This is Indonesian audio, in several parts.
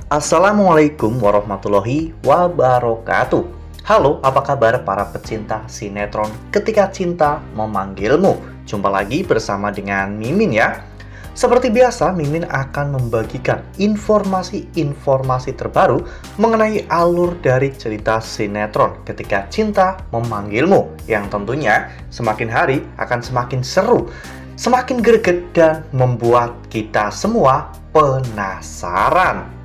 Assalamualaikum warahmatullahi wabarakatuh. Halo, apa kabar para pecinta sinetron Ketika Cinta Memanggilmu? Jumpa lagi bersama dengan Mimin ya. Seperti biasa, Mimin akan membagikan informasi-informasi terbaru mengenai alur dari cerita sinetron Ketika Cinta Memanggilmu, yang tentunya semakin hari akan semakin seru, semakin greget, dan membuat kita semua penasaran.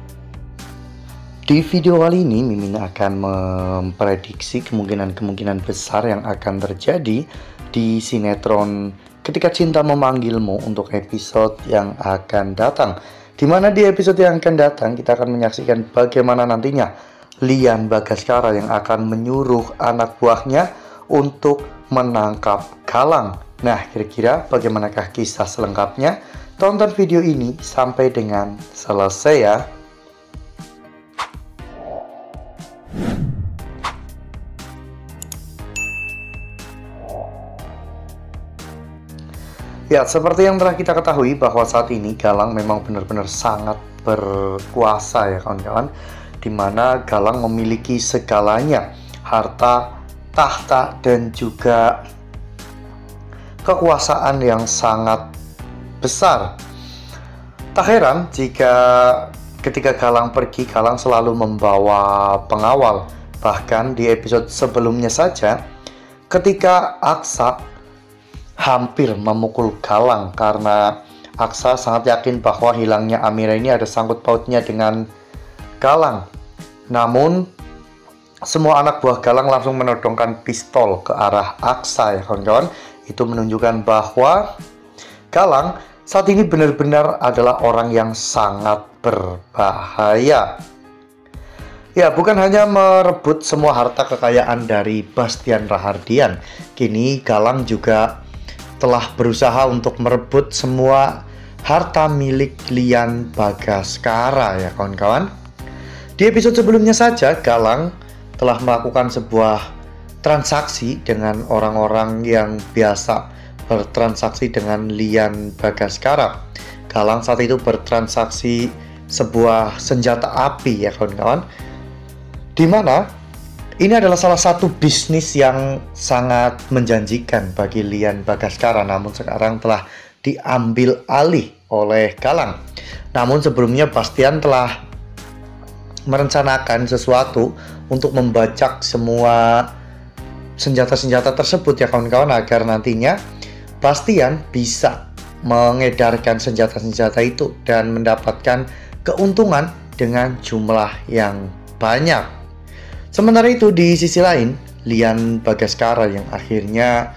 Di video kali ini, Mimin akan memprediksi kemungkinan-kemungkinan besar yang akan terjadi di sinetron Ketika Cinta Memanggilmu untuk episode yang akan datang. Dimana di episode yang akan datang, kita akan menyaksikan bagaimana nantinya Lian Bagaskara yang akan menyuruh anak buahnya untuk menangkap Galang. Nah, kira-kira bagaimanakah kisah selengkapnya? Tonton video ini sampai dengan selesai ya. Ya, seperti yang telah kita ketahui bahwa saat ini Galang memang benar-benar sangat berkuasa ya kawan-kawan, dimana Galang memiliki segalanya, harta, tahta, dan juga kekuasaan yang sangat besar. Tak heran jika ketika Galang pergi, Galang selalu membawa pengawal. Bahkan di episode sebelumnya saja, ketika Aksa hampir memukul Galang karena Aksa sangat yakin bahwa hilangnya Amira ini ada sangkut pautnya dengan Galang. Namun semua anak buah Galang langsung menodongkan pistol ke arah Aksa ya kawan-kawan. Itu menunjukkan bahwa Galang saat ini benar-benar adalah orang yang sangat berbahaya. Ya, bukan hanya merebut semua harta kekayaan dari Bastian Rahardian, kini Galang juga telah berusaha untuk merebut semua harta milik Lian Bagaskara ya kawan-kawan. Di episode sebelumnya saja, Galang telah melakukan sebuah transaksi dengan orang-orang yang biasa bertransaksi dengan Lian Bagaskara. Galang saat itu bertransaksi sebuah senjata api ya kawan-kawan, dimana ini adalah salah satu bisnis yang sangat menjanjikan bagi Lian Bagaskara, namun sekarang telah diambil alih oleh Galang. Namun sebelumnya Bastian telah merencanakan sesuatu untuk membajak semua senjata-senjata tersebut ya kawan-kawan, agar nantinya Bastian bisa mengedarkan senjata-senjata itu dan mendapatkan keuntungan dengan jumlah yang banyak. Sementara itu di sisi lain, Lian Bagaskara yang akhirnya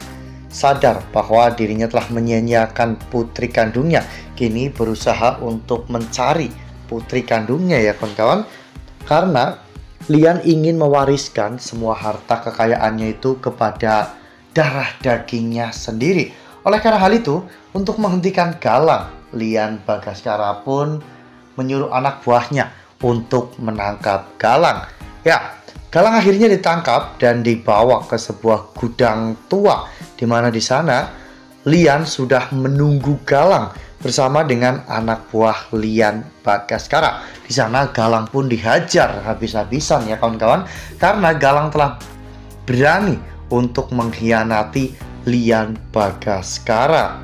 sadar bahwa dirinya telah menyia-nyiakan putri kandungnya, kini berusaha untuk mencari putri kandungnya ya kawan-kawan, karena Lian ingin mewariskan semua harta kekayaannya itu kepada darah dagingnya sendiri. Oleh karena hal itu, untuk menghentikan Galang, Lian Bagaskara pun menyuruh anak buahnya untuk menangkap Galang. Ya, Galang akhirnya ditangkap dan dibawa ke sebuah gudang tua, di mana di sana Lian sudah menunggu Galang bersama dengan anak buah Lian Bagaskara. Di sana Galang pun dihajar habis-habisan ya kawan-kawan, karena Galang telah berani untuk mengkhianati Lian Bagaskara.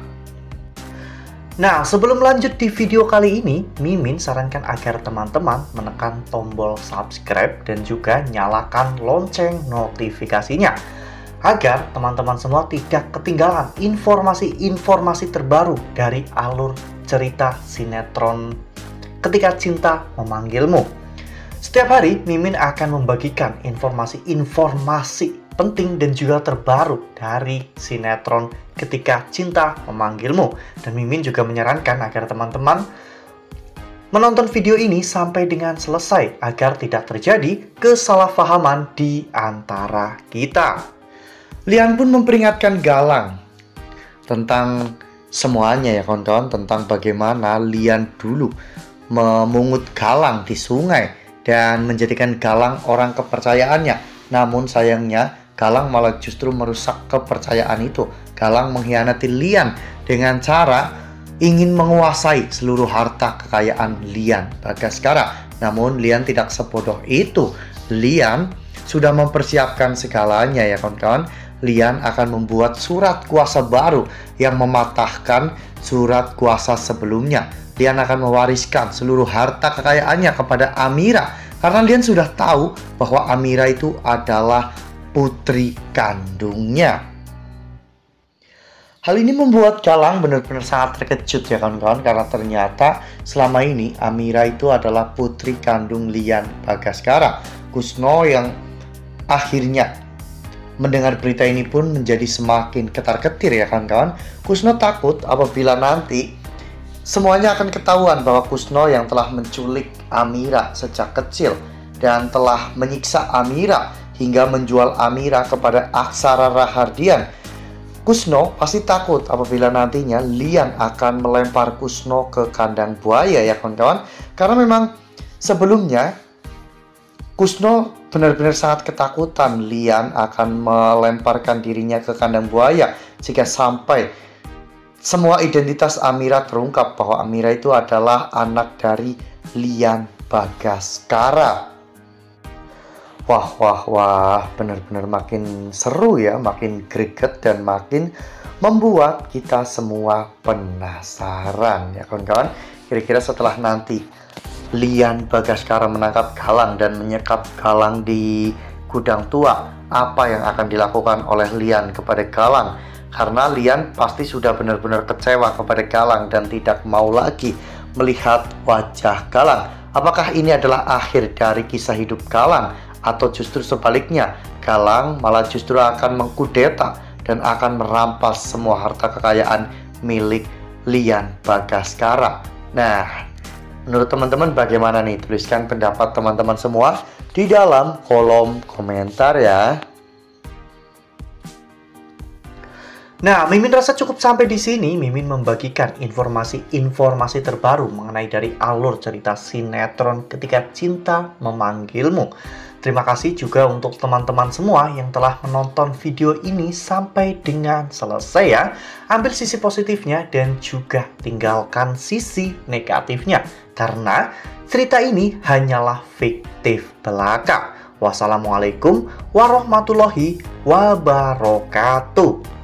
Nah, sebelum lanjut di video kali ini, Mimin sarankan agar teman-teman menekan tombol subscribe dan juga nyalakan lonceng notifikasinya, agar teman-teman semua tidak ketinggalan informasi-informasi terbaru dari alur cerita sinetron Ketika Cinta Memanggilmu. Setiap hari, Mimin akan membagikan informasi-informasi penting dan juga terbaru dari sinetron Ketika Cinta Memanggilmu. Dan Mimin juga menyarankan agar teman-teman menonton video ini sampai dengan selesai agar tidak terjadi kesalahpahaman di antara kita. Lian pun memperingatkan Galang tentang semuanya ya kawan-kawan, tentang bagaimana Lian dulu memungut Galang di sungai dan menjadikan Galang orang kepercayaannya. Namun sayangnya Galang malah justru merusak kepercayaan itu. Galang mengkhianati Lian dengan cara ingin menguasai seluruh harta kekayaan Lian Bagaskara. Namun Lian tidak sebodoh itu. Lian sudah mempersiapkan segalanya ya kawan-kawan. Lian akan membuat surat kuasa baru yang mematahkan surat kuasa sebelumnya. Lian akan mewariskan seluruh harta kekayaannya kepada Amira. Karena Lian sudah tahu bahwa Amira itu adalah putri kandungnya. Hal ini membuat Galang benar-benar sangat terkejut ya kawan-kawan, karena ternyata selama ini Amira itu adalah putri kandung Lian Bagaskara. Kusno yang akhirnya mendengar berita ini pun menjadi semakin ketar-ketir ya kawan-kawan. Kusno takut apabila nanti semuanya akan ketahuan bahwa Kusno yang telah menculik Amira sejak kecil dan telah menyiksa Amira hingga menjual Amira kepada Aksara Rahardian. Kusno pasti takut apabila nantinya Lian akan melempar Kusno ke kandang buaya ya kawan-kawan. Karena memang sebelumnya Kusno benar-benar sangat ketakutan Lian akan melemparkan dirinya ke kandang buaya jika sampai semua identitas Amira terungkap bahwa Amira itu adalah anak dari Lian Bagaskara. Wah, benar-benar makin seru ya, makin greget dan makin membuat kita semua penasaran ya kawan-kawan. Kira-kira setelah nanti Lian Bagaskara menangkap Galang dan menyekap Galang di gudang tua, apa yang akan dilakukan oleh Lian kepada Galang? Karena Lian pasti sudah benar-benar kecewa kepada Galang dan tidak mau lagi melihat wajah Galang. Apakah ini adalah akhir dari kisah hidup Galang? Atau justru sebaliknya, Galang malah justru akan mengkudeta dan akan merampas semua harta kekayaan milik Lian Bagaskara. Nah, menurut teman-teman bagaimana nih? Tuliskan pendapat teman-teman semua di dalam kolom komentar ya. Nah, Mimin rasa cukup sampai di sini. Mimin membagikan informasi-informasi terbaru mengenai dari alur cerita sinetron Ketika Cinta Memanggilmu. Terima kasih juga untuk teman-teman semua yang telah menonton video ini sampai dengan selesai ya. Ambil sisi positifnya dan juga tinggalkan sisi negatifnya. Karena cerita ini hanyalah fiktif belaka. Wassalamualaikum warahmatullahi wabarakatuh.